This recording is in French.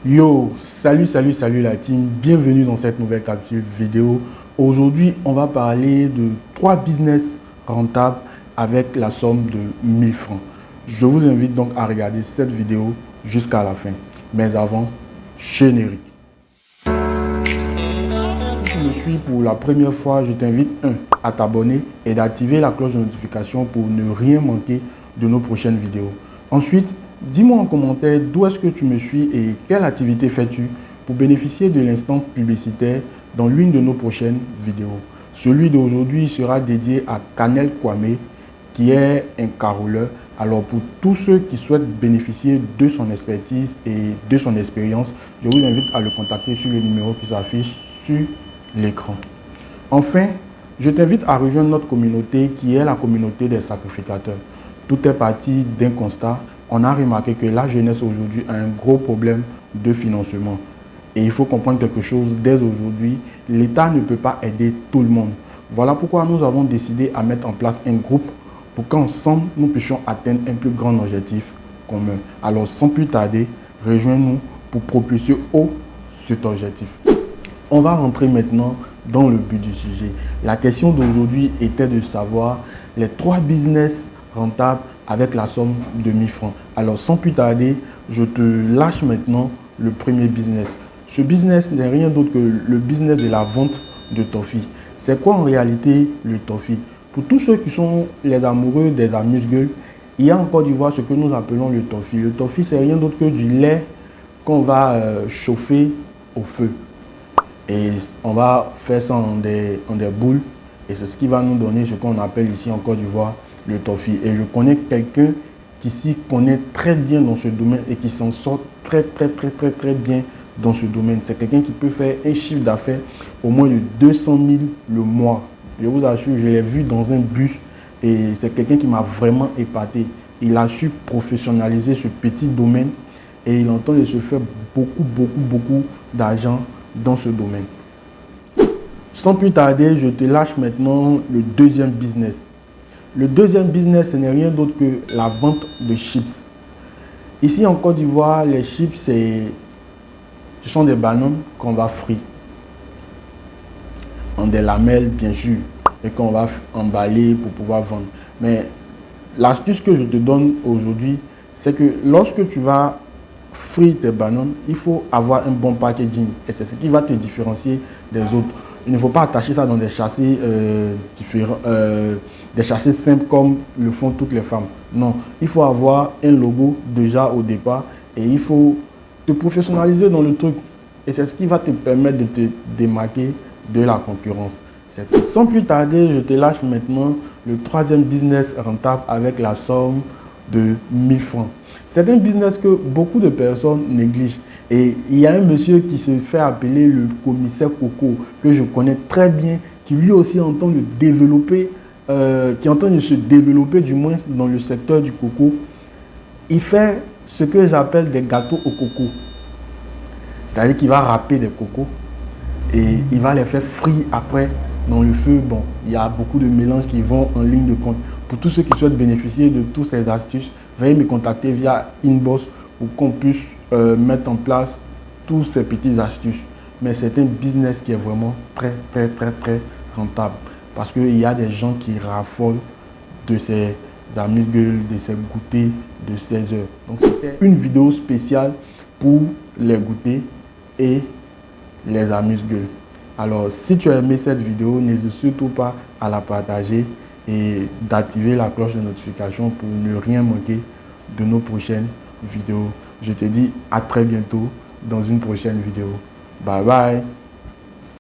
Yo, salut la team, bienvenue dans cette nouvelle capsule vidéo. Aujourd'hui, on va parler de 3 business rentables avec la somme de 1000 francs. Je vous invite donc à regarder cette vidéo jusqu'à la fin. Mais avant, générique. Si tu me suis pour la première fois, je t'invite à t'abonner et d'activer la cloche de notification pour ne rien manquer de nos prochaines vidéos. Ensuite, dis-moi en commentaire d'où est-ce que tu me suis et quelle activité fais-tu pour bénéficier de l'instant publicitaire dans l'une de nos prochaines vidéos. Celui d'aujourd'hui sera dédié à Kanel Kwame, qui est un caroleur. Alors pour tous ceux qui souhaitent bénéficier de son expertise et de son expérience, je vous invite à le contacter sur le numéro qui s'affiche sur l'écran. Enfin, je t'invite à rejoindre notre communauté qui est la communauté des sacrificateurs. Tout est parti d'un constat. On a remarqué que la jeunesse aujourd'hui a un gros problème de financement. Et il faut comprendre quelque chose dès aujourd'hui. L'État ne peut pas aider tout le monde. Voilà pourquoi nous avons décidé à mettre en place un groupe pour qu'ensemble, nous puissions atteindre un plus grand objectif commun. Alors, sans plus tarder, rejoins-nous pour propulser haut cet objectif. On va rentrer maintenant dans le but du sujet. La question d'aujourd'hui était de savoir les 3 business rentables avec la somme de 1000 francs. Alors, sans plus tarder, je te lâche maintenant le premier business. Ce business n'est rien d'autre que le business de la vente de toffee. C'est quoi en réalité le toffee? Pour tous ceux qui sont les amoureux des amuse-gueules, il y a en Côte d'Ivoire ce que nous appelons le toffee. Le toffee, c'est rien d'autre que du lait qu'on va chauffer au feu. Et on va faire ça en des boules. Et c'est ce qui va nous donner ce qu'on appelle ici en Côte d'Ivoire le toffee. Et je connais quelqu'un qui s'y connaît très bien dans ce domaine et qui s'en sort très bien dans ce domaine. C'est quelqu'un qui peut faire un chiffre d'affaires au moins de 200 000 le mois. Je vous assure, je l'ai vu dans un bus et c'est quelqu'un qui m'a vraiment épaté. Il a su professionnaliser ce petit domaine et il entend de se faire beaucoup d'argent dans ce domaine. Sans plus tarder, je te lâche maintenant le deuxième business. Le deuxième business, ce n'est rien d'autre que la vente de chips. Ici en Côte d'Ivoire, les chips, ce sont des bananes qu'on va frire en des lamelles, bien sûr, et qu'on va emballer pour pouvoir vendre. Mais l'astuce que je te donne aujourd'hui, c'est que lorsque tu vas frire tes bananes, il faut avoir un bon packaging. Et c'est ce qui va te différencier des autres. Il ne faut pas attacher ça dans des châssis différents, des châssis simples comme le font toutes les femmes. Non, il faut avoir un logo déjà au départ et il faut te professionnaliser dans le truc. Et c'est ce qui va te permettre de te démarquer de la concurrence. Sans plus tarder, je te lâche maintenant le troisième business rentable avec la somme de 1000 francs. C'est un business que beaucoup de personnes négligent. Et il y a un monsieur qui se fait appeler le commissaire Coco, que je connais très bien, qui lui aussi entend de développer, qui entend de se développer du moins dans le secteur du coco. Il fait ce que j'appelle des gâteaux au coco. C'est-à-dire qu'il va râper des cocos et il va les faire frire après dans le feu. Bon, il y a beaucoup de mélanges qui vont en ligne de compte. Pour tous ceux qui souhaitent bénéficier de toutes ces astuces, veuillez me contacter via inbox pour qu'on puisse mettre en place tous ces petites astuces. Mais c'est un business qui est vraiment très rentable parce qu'il y a des gens qui raffolent de ces amuse-gueules, de ces goûters, de ces heures. Donc c'était une vidéo spéciale pour les goûters et les amuse-gueules. Alors si tu as aimé cette vidéo, n'hésite surtout pas à la partager et d'activer la cloche de notification pour ne rien manquer de nos prochaines vidéos. Je te dis à très bientôt dans une prochaine vidéo. Bye bye.